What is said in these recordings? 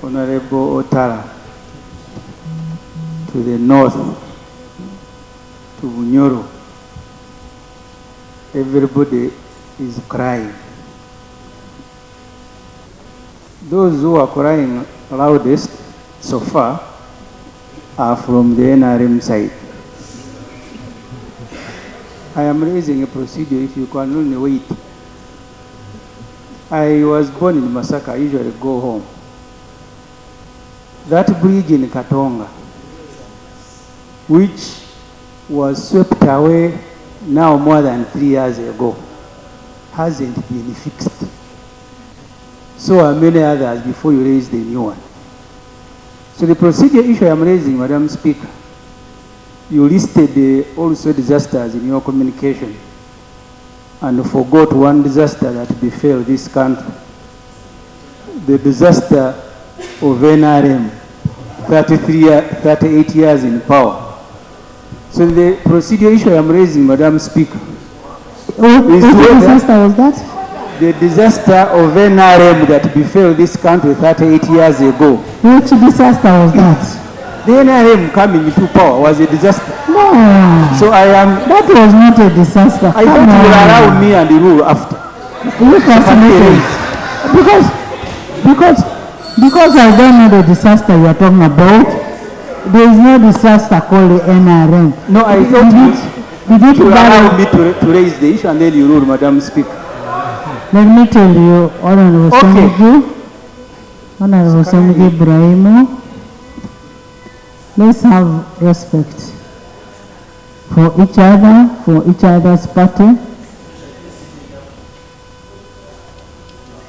Honorable Otara, to the north, to Bunyoro, everybody is crying. Those who are crying loudest so far are from the NRM side. I am raising a procedure if you can only wait. I was born in Masaka, I usually go home. That bridge in Katonga, which was swept away now more than 3 years ago, hasn't been fixed. So are many others before you raise the new one. So the procedure issue I am raising, Madam Speaker, you listed also disasters in your communication and forgot one disaster that befell this country. The disaster of NRM, 38 years in power. So the procedure issue I am raising, Madam Speaker, Which disaster was that? the disaster of NRM that befell this country 38 years ago. Which disaster was that? The NRM coming into power was a disaster. No. So I am... That was not a disaster. I thought you will allow me and the rule after. Look at because I don't know the disaster you are talking about. There is no disaster called the NRM. No, I thought you will allow me to raise the issue and then you rule, Madam Speaker. Let me tell you, Honorable Ssemujju, Honorable Ssemujju Ibrahim, let's have respect for each other, for each other's party.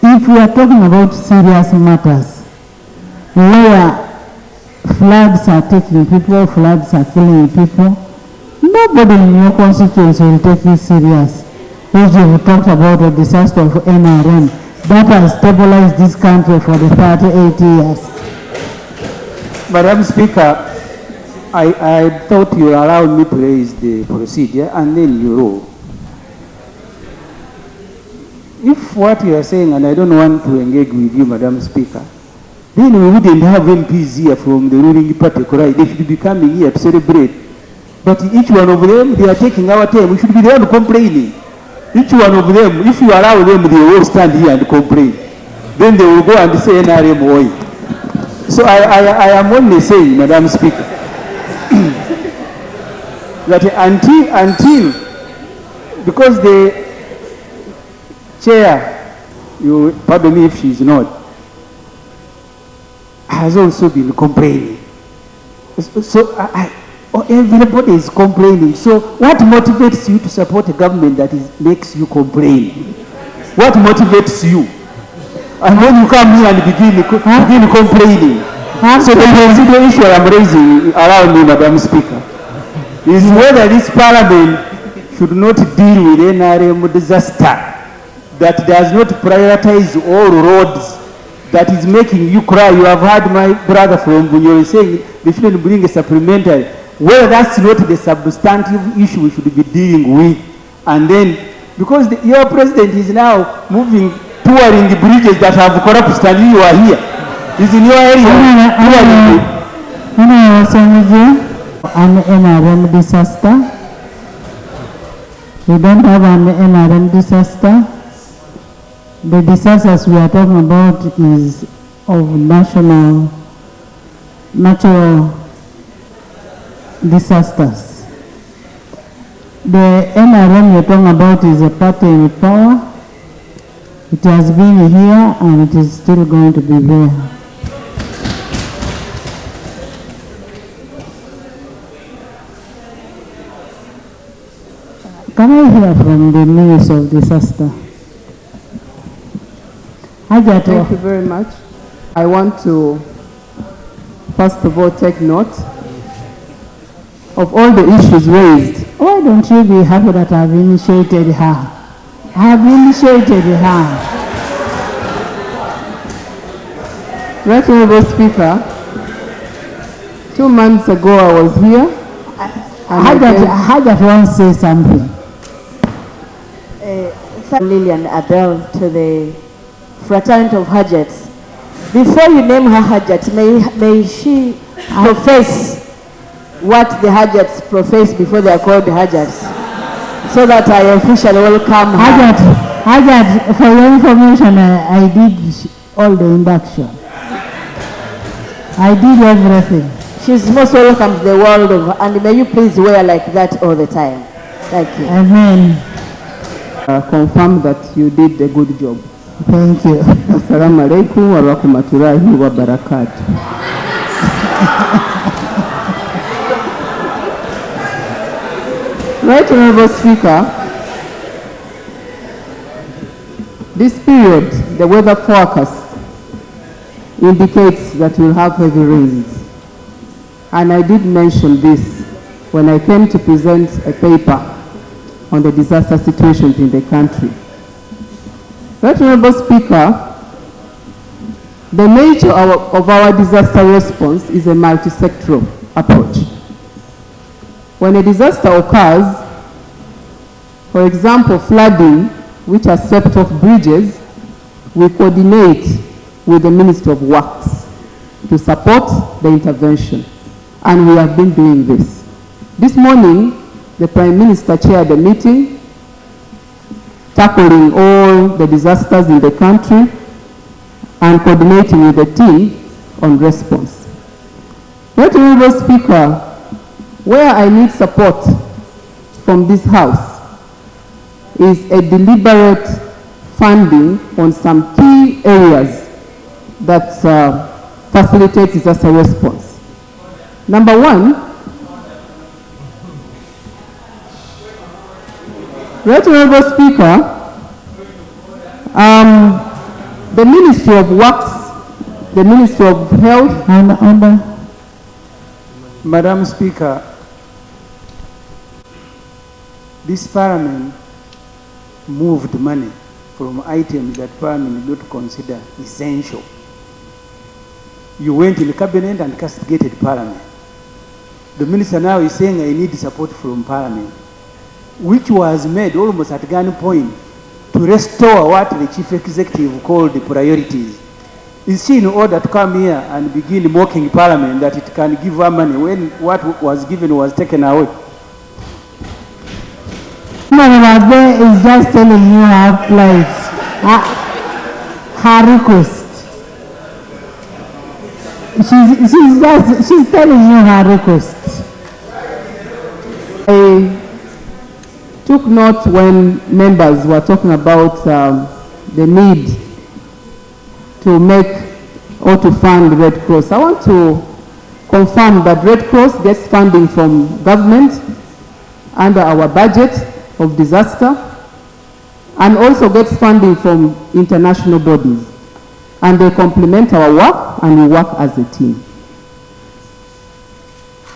If we are talking about serious matters, where floods are taking people, floods are killing people, nobody in your constituency will take this serious. If you talked about the disaster of NRM that has stabilized this country for the 38 years. Madam Speaker, I thought you allowed me to raise the procedure and then you rule. If what you are saying, and I don't want to engage with you, Madam Speaker, then we wouldn't have MPs here from the ruling party, correct? They should be coming here to celebrate. But each one of them, they are taking our time. We should be the one complaining. Each one of them, if you allow them, they will stand here and complain. Then they will go and say NRM oil. So I am only saying, Madam Speaker, that until, because the chair, you pardon me if she is not, has also been complaining. So everybody is complaining. So what motivates you to support a government that makes you complain? What motivates you? And when you come here and begin complaining. So the issue I am raising around me, Madam Speaker, is whether this parliament should not deal with NRM disaster that does not prioritize all roads, that is making you cry. You have heard my brother from Bunyoro saying they shouldn't bring a supplementary. Well, that's not the substantive issue we should be dealing with. And then, because your president is now moving, touring the bridges that have collapsed and you are here. He's in your area. An NRM disaster. We don't have an NRM disaster. The disasters we are talking about is of natural disasters. The NRM you're talking about is a party in power. It has been here and it is still going to be there. Can I hear from the Minister of Disaster? Thank you very much. I want to, first of all, take note of all the issues raised. Why don't you be happy that I've initiated her? I've initiated her. Right, Honorable Speaker, 2 months ago I was here. Hajat wants to say something. Lillian Abel to the fraternity of Hajats. Before you name her Hajat, may she profess what the Hajats profess before they are called Hajats, so that I officially welcome her. Hajat, for your information, I did all the induction. I did everything. She's most welcome to the world of, and may you please wear like that all the time. Thank you. Amen. Confirm that you did a good job. Thank you. Assalamu alaikum wa rahmatullahi wa barakatuh. Right Honorable Speaker, this period, the weather forecast indicates that we'll have heavy rains. And I did mention this when I came to present a paper on the disaster situations in the country. Right Honorable Speaker, the nature of our disaster response is a multi-sectoral approach. When a disaster occurs, for example, flooding, which has swept off bridges, we coordinate with the Ministry of Works to support the intervention. And we have been doing this. This morning, the Prime Minister chaired a meeting tackling all the disasters in the country and coordinating with the team on response. Right Honorable Speaker, where I need support from this House is a deliberate funding on some key areas that facilitates disaster response. Number one, Right Honorable Speaker, the Ministry of Works, the Ministry of Health, and Madam Speaker, this Parliament moved money from items that Parliament did not consider essential. You went in the Cabinet and castigated Parliament. The Minister now is saying, I need support from Parliament, which was made almost at gunpoint to restore what the Chief Executive called the priorities. Is she in order to come here and begin mocking Parliament that it can give her money when what was given was taken away? Madam Abe is just telling you her plight, her request. She's telling you her request. I took note when members were talking about the need to make or to fund Red Cross. I want to confirm that Red Cross gets funding from government under our budget of disaster and also gets funding from international bodies. And they complement our work and we work as a team.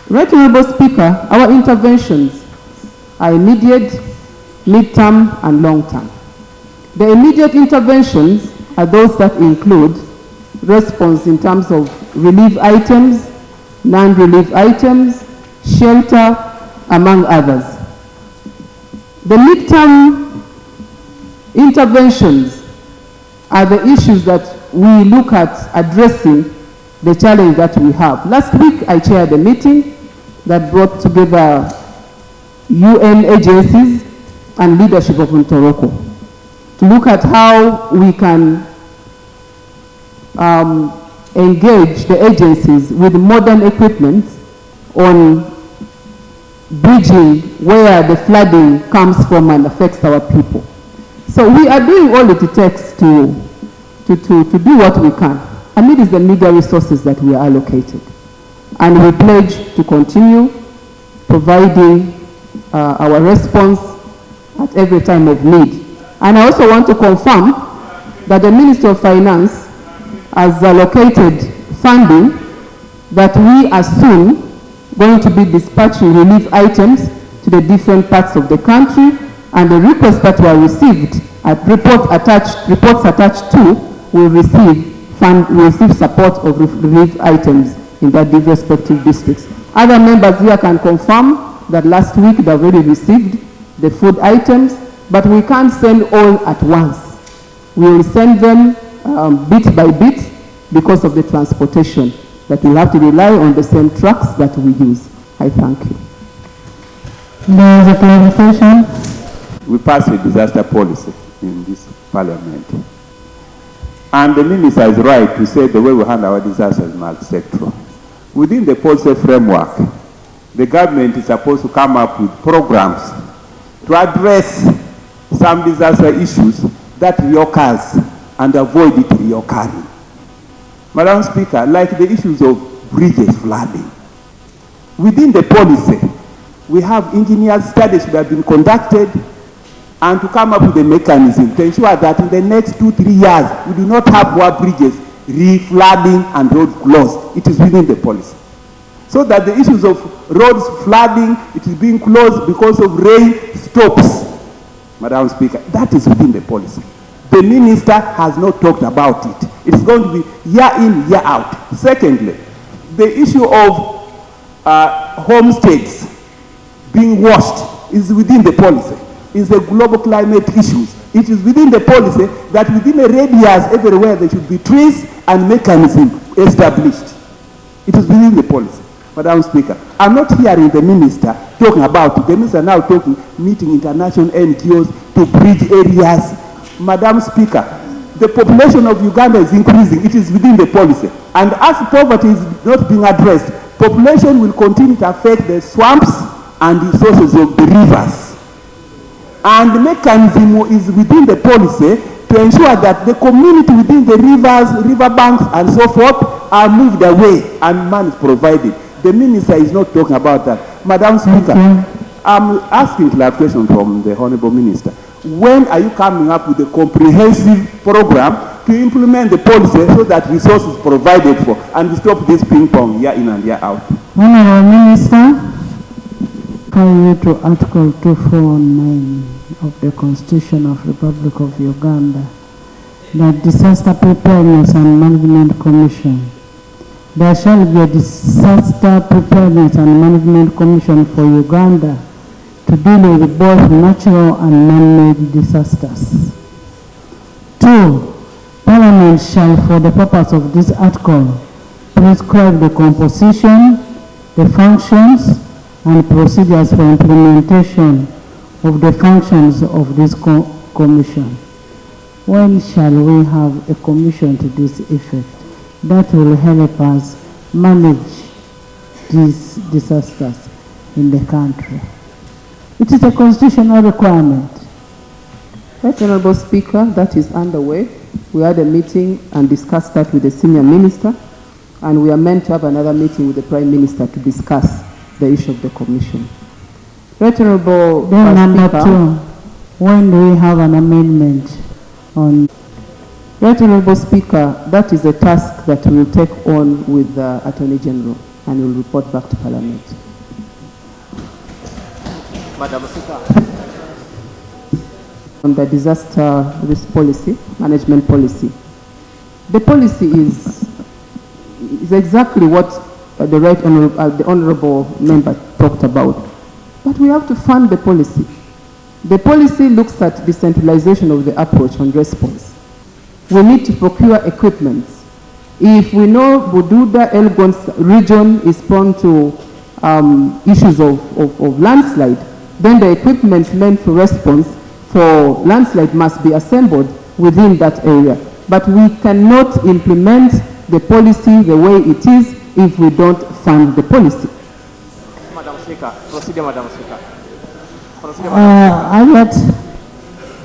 Right Honorable Speaker, our interventions are immediate, mid-term, and long-term. The immediate interventions are those that include response in terms of relief items, non-relief items, shelter, among others. The mid-term interventions are the issues that we look at addressing the challenge that we have. Last week, I chaired a meeting that brought together UN agencies and leadership of Ntoroko to look at how we can engage the agencies with modern equipment on bridging where the flooding comes from and affects our people. So we are doing all it takes to do what we can. And it is the meager resources that we are allocated. And we pledge to continue providing our response at every time of need. And I also want to confirm that the Ministry of Finance has allocated funding that we are soon going to be dispatching relief items to the different parts of the country, and the requests that were received at reports attached to will receive support of relief items in their respective districts. Other members here can confirm that last week they already received the food items, but we can't send all at once. We will send them bit by bit because of the transportation, that we'll have to rely on the same trucks that we use. I thank you. There is a clarification. We passed a disaster policy in this parliament. And the minister is right to say the way we handle our disasters is multi-sectoral. Within the policy framework, the government is supposed to come up with programs to address some disaster issues that reoccurs and avoid it reoccurring. Madam Speaker, like the issues of bridges flooding, within the policy, we have engineers studies that have been conducted and to come up with a mechanism to ensure that in the next 2-3 years, we do not have more bridges re-flooding and roads closed. It is within the policy. So that the issues of roads flooding, it is being closed because of rain, stops. Madam Speaker, that is within the policy. The minister has not talked about it. It is going to be year in, year out. Secondly, the issue of homesteads being washed is within the policy. It's a global climate issue. It is within the policy that within a radius everywhere there should be trees and mechanism established. It is within the policy. Madam Speaker, I'm not hearing the minister talking about it. The minister now talking, meeting international NGOs to bridge areas. Madam Speaker, the population of Uganda is increasing. It is within the policy. And as poverty is not being addressed, population will continue to affect the swamps and the sources of the rivers. And the mechanism is within the policy to ensure that the community within the rivers, riverbanks, and so forth are moved away and money is provided. The minister is not talking about that. Madam Speaker, I'm asking clarification from the Honorable Minister. When are you coming up with a comprehensive program to implement the policy so that resources provided for and we stop this ping pong year in and year out? Honorable Minister, you to Article 249 of the Constitution of Republic of Uganda, that Disaster Preparedness and Management Commission. There shall be a Disaster Preparedness and Management Commission for Uganda to deal with both natural and man-made disasters. 2. Parliament shall, for the purpose of this article, prescribe the composition, the functions, and procedures for implementation of the functions of this commission. When shall we have a commission to this effect that will help us manage these disasters in the country? It is a constitutional requirement. Right, Honorable Speaker, that is underway. We had a meeting and discussed that with the Senior Minister, and we are meant to have another meeting with the Prime Minister to discuss the issue of the Commission. Right, Honorable Then number Speaker, 2, when do we have an amendment on? Right, Honorable Speaker, that is a task that we will take on with the Attorney General and will report back to Parliament. Madam Speaker. On the disaster risk policy, management policy. The policy is exactly what the Honorable Member talked about. But we have to fund the policy. The policy looks at decentralization of the approach on response. We need to procure equipment. If we know Bududa Elgon region is prone to issues of landslide, then the equipment meant for response for landslide must be assembled within that area. But we cannot implement the policy the way it is if we don't fund the policy. Madam Speaker, procedure, Madam Speaker.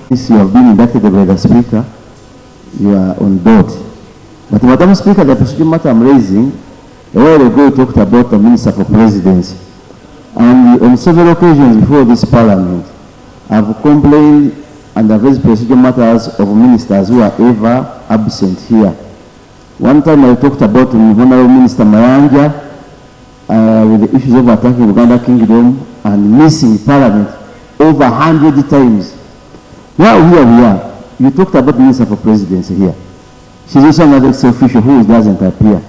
Since you have been inducted by the Speaker, you are on board. But Madam Speaker, the procedure matter I'm raising, a while ago you talked about the Minister for Presidency. And on several occasions before this Parliament, I've complained and I've raised procedure matters of ministers who are ever absent here. One time I talked about Honorable Minister Mayanja with the issues of attacking Uganda Kingdom and missing Parliament over 100 times. Now here we are. You talked about Minister for Presidency here. She's also another official who doesn't appear.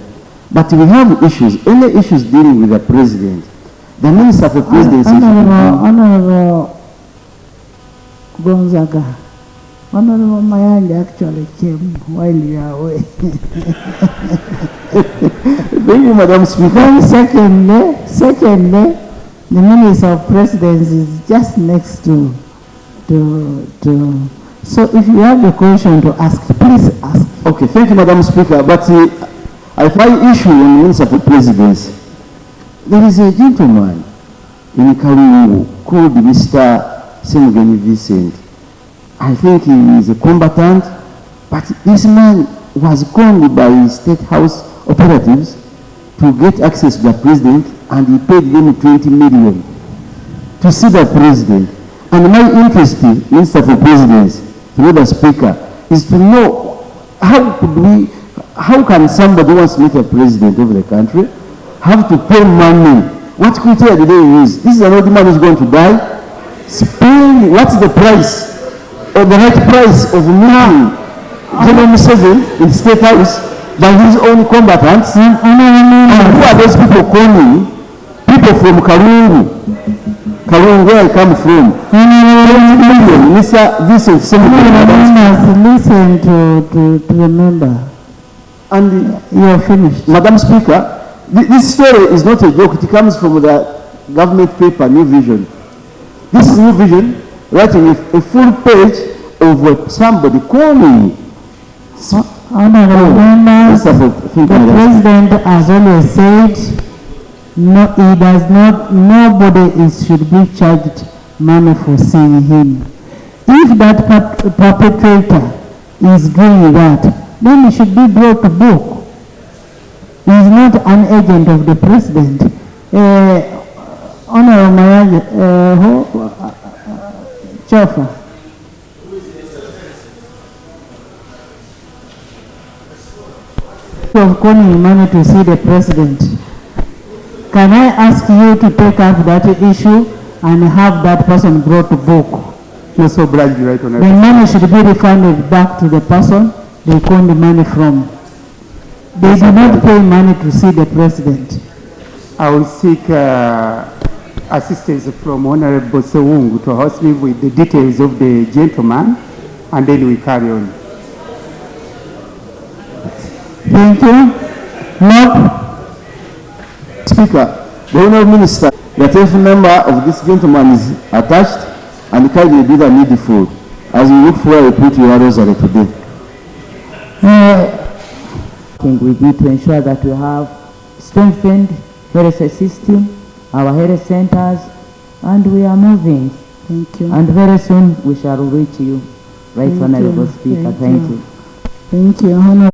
But we have issues, any issues dealing with the President. The Minister for Presidency... Honorable Gonzaga, Honorable Mayanja actually came while you are away. Thank you, Madam Speaker. Then secondly, the Minister of Presidency is just next to. So if you have a question to ask, please ask. Okay, thank you, Madam Speaker. But I find issue on the Minister for Presidency. There is a gentleman in Kalungu called Mr. Ssemujju Vincent. I think he is a combatant, but this man was conned by State House operatives to get access to the president, and he paid them 20 million to see the president. And my interest, Minister for Presidency, to know the Speaker, is to know how can somebody who wants to meet a president of the country have to pay money? What criteria do they use? This is another man who's going to die. Spain, what's the price? Or the right price of meeting General Museveni in State House than his own combatants? And who are those people calling? People from Kalungu, where I come from. Mr. Vincent Ssemujju, listen to remember. And you are finished. Madam Speaker, this story is not a joke. It comes from the government paper, New Vision. This is New Vision writing a full page of somebody calling. Honorable members, the President has always said, no, he does not, nobody should be charged money for seeing him. If that perpetrator is doing that, then he should be brought to book. He is not an agent of the President. Honorable Mayanja, Chafa. Of calling money to see the President. Can I ask you to take up that issue and have that person brought to book? You're so obliged, right, Honorable. The money should be refunded back to the person they called the money from. They do not pay money to see the President. I will seek assistance from Honorable Ssemujju to host me with the details of the gentleman, and then we carry on. Thank you. No. Speaker, the Honourable Minister, the telephone number of this gentleman is attached, and kindly do the needful as we look for a put your rosary today. We need to ensure that we have strengthened health system, our health centers, and we are moving. Thank you. And very soon we shall reach you, Right Honourable Speaker. Thank you. Thank you, Honourable.